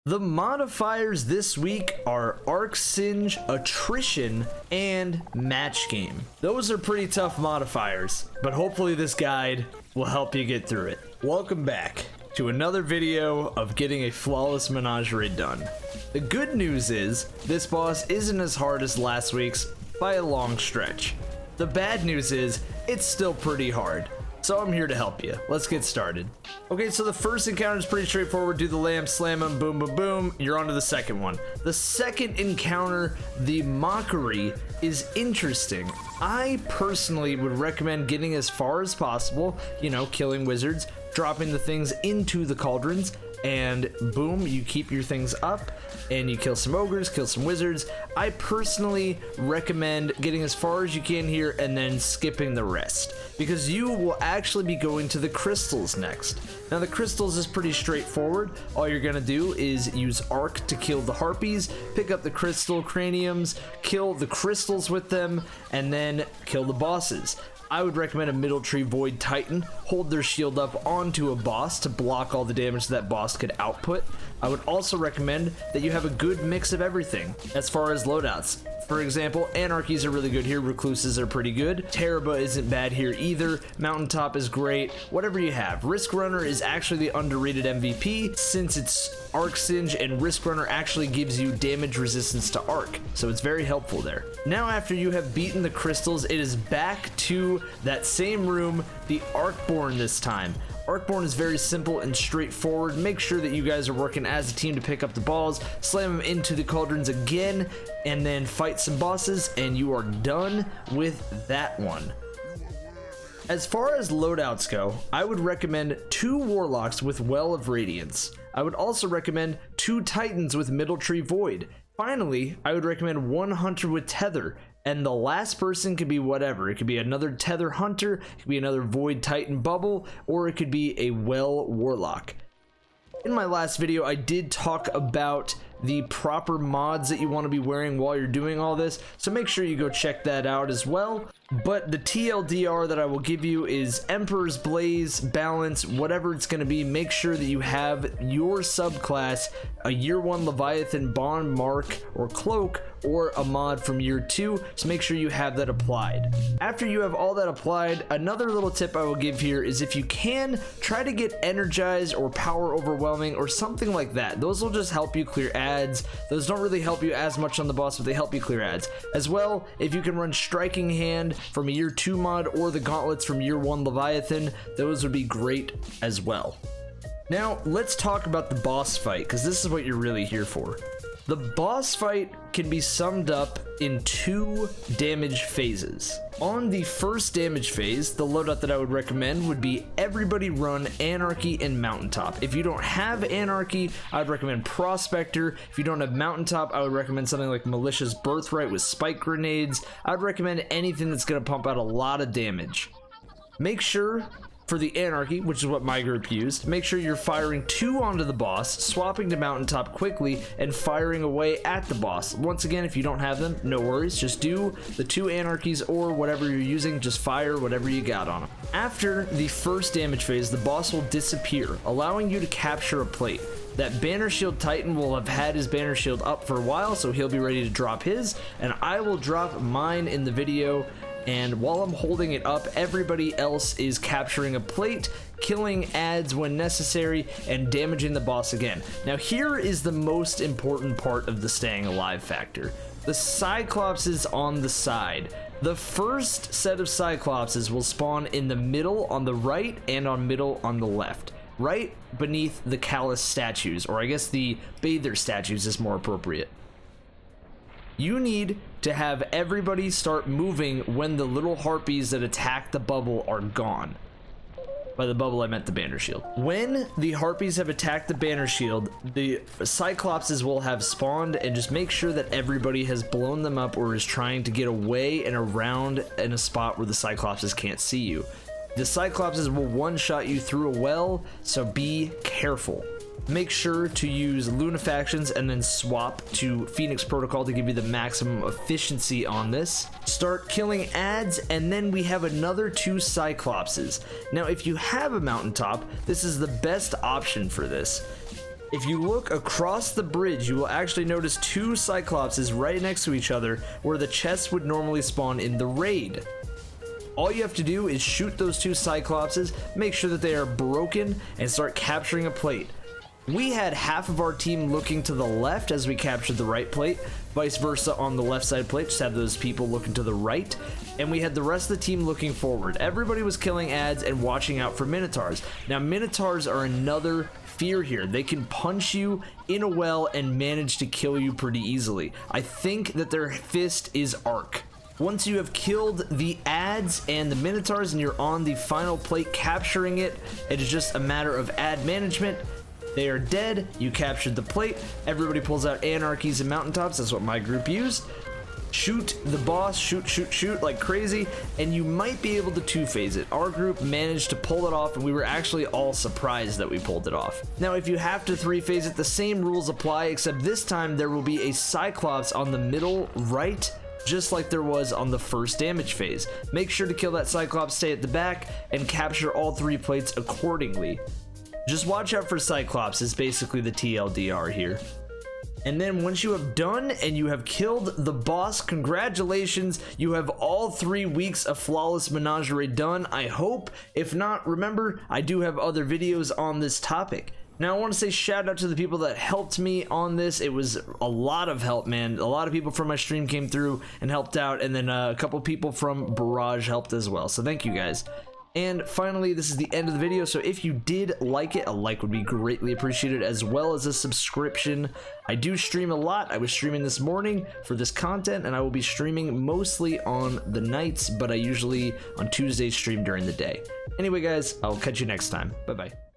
The modifiers this week are Arc Singe, Attrition, and Match Game. Those are pretty tough modifiers, but hopefully this guide will help you get through it. Welcome back to another video of getting a flawless menagerie done. The good news is, this boss isn't as hard as last week's by a long stretch. The bad news is, it's still pretty hard. So I'm here to help you. Let's get started. Okay, so the first encounter is pretty straightforward. Do the LAMBS, slam them, boom, boom, boom. You're on to the second one. The second encounter, the Mockery, is interesting. I personally would recommend getting as far as possible, you know, killing wizards, dropping the things into the cauldrons, and boom, you keep your things up and you kill some ogres, kill some wizards. I personally recommend getting as far as you can here and then skipping the rest, because you will actually be going to the crystals next. Now the crystals is pretty straightforward. All you're gonna do is use arc to kill the harpies, pick up the crystal craniums, kill the crystals with them, and then kill the bosses. I would recommend a Middle Tree Void Titan. Hold their shield up onto a boss to block all the damage that boss could output. I would also recommend that you have a good mix of everything as far as loadouts. For example, Anarchies are really good here, Recluses are pretty good, Teraba isn't bad here either, Mountaintop is great, whatever you have. Risk Runner is actually the underrated MVP, since it's Arc Singe and Risk Runner actually gives you damage resistance to arc, so it's very helpful there. Now after you have beaten the crystals, it is back to that same room, the Arkborn this time. Arkborn is very simple and straightforward. Make sure that you guys are working as a team to pick up the balls, slam them into the cauldrons again, and then fight some bosses, and you are done with that one. As far as loadouts go, I would recommend 2 Warlocks with Well of Radiance. I would also recommend 2 Titans with Middle Tree Void. Finally, I would recommend 1 Hunter with Tether, and the last person could be whatever. It could be another Tether Hunter, it could be another Void Titan Bubble, or it could be a Well Warlock. In my last video, I did talk about the proper mods that you want to be wearing while you're doing all this, so make sure you go check that out as well. But the TLDR that I will give you is Emperor's Blaze, Balance, whatever it's going to be. Make sure that you have your subclass, a year 1 Leviathan, Bond, Mark, or Cloak, or a mod from year 2, so make sure you have that applied. After you have all that applied, another little tip I will give here is, if you can, try to get Energized or Power Overwhelming or something like that. Those will just help you clear ads. Those don't really help you as much on the boss, but they help you clear ads. As well, if you can run Striking Hand from a year 2 mod or the Gauntlets from year 1 Leviathan, those would be great as well. Now, let's talk about the boss fight, because this is what you're really here for. The boss fight can be summed up in 2 damage phases. On the first damage phase, the loadout that I would recommend would be everybody run Anarchy and Mountaintop. If you don't have Anarchy, I would recommend Prospector. If you don't have Mountaintop, I would recommend something like Malicious Birthright with Spike Grenades. I would recommend anything that's going to pump out a lot of damage. Make sure, for the Anarchy, which is what my group used, make sure you're firing 2 onto the boss, swapping to Mountaintop quickly, and firing away at the boss. Once again, if you don't have them, no worries, just do the 2 Anarchies or whatever you're using, just fire whatever you got on them. After the first damage phase, the boss will disappear, allowing you to capture a plate. That Banner Shield Titan will have had his Banner Shield up for a while, so he'll be ready to drop his, and I will drop mine in the video. And while I'm holding it up, everybody else is capturing a plate, killing ads when necessary, and damaging the boss again. Now here is the most important part of the staying alive factor. The Cyclopses on the side. The first set of Cyclopses will spawn in the middle on the right and on middle on the left. Right beneath the Callus statues, or I guess the Bather statues is more appropriate. You need to have everybody start moving when the little harpies that attack the bubble are gone. By the bubble, I meant the Banner Shield. When the harpies have attacked the Banner Shield, the Cyclopses will have spawned, and just make sure that everybody has blown them up or is trying to get away and around in a spot where the Cyclopses can't see you. The Cyclopses will one-shot you through a well, so be careful. Make sure to use Lunafactions and then swap to Phoenix Protocol to give you the maximum efficiency on this. Start killing ads, and then we have another 2 Cyclopses. Now, if you have a Mountaintop, this is the best option for this. If you look across the bridge, you will actually notice two Cyclopses right next to each other where the chests would normally spawn in the raid. All you have to do is shoot those two Cyclopses, make sure that they are broken, and start capturing a plate. We had half of our team looking to the left as we captured the right plate, vice versa on the left side plate, just have those people looking to the right, and we had the rest of the team looking forward. Everybody was killing ads and watching out for Minotaurs. Now Minotaurs are another fear here. They can punch you in a well and manage to kill you pretty easily. I think that their fist is Arc. Once you have killed the ads and the Minotaurs and you're on the final plate capturing it, it is just a matter of ad management. They are dead, you captured the plate, everybody pulls out anarchies and mountaintops, that's what my group used. Shoot the boss, shoot like crazy, and you might be able to two-phase it. Our group managed to pull it off, and we were actually all surprised that we pulled it off. Now, if you have to three-phase it, the same rules apply, except this time there will be a Cyclops on the middle right, just like there was on the first damage phase. Make sure to kill that Cyclops, stay at the back, and capture all three plates accordingly. Just watch out for Cyclops is basically the TLDR here. And then once you have done and you have killed the boss, congratulations, you have all 3 weeks of Flawless Menagerie done, I hope. If not, remember, I do have other videos on this topic. Now, I want to say shout out to the people that helped me on this. It was a lot of help, man. A lot of people from my stream came through and helped out, and then a couple people from Barrage helped as well. So thank you guys. And finally, this is the end of the video, so if you did like it, a like would be greatly appreciated, as well as a subscription. I do stream a lot. I was streaming this morning for this content, and I will be streaming mostly on the nights, but I usually on Tuesdays stream during the day. Anyway, guys, I'll catch you next time. Bye-bye.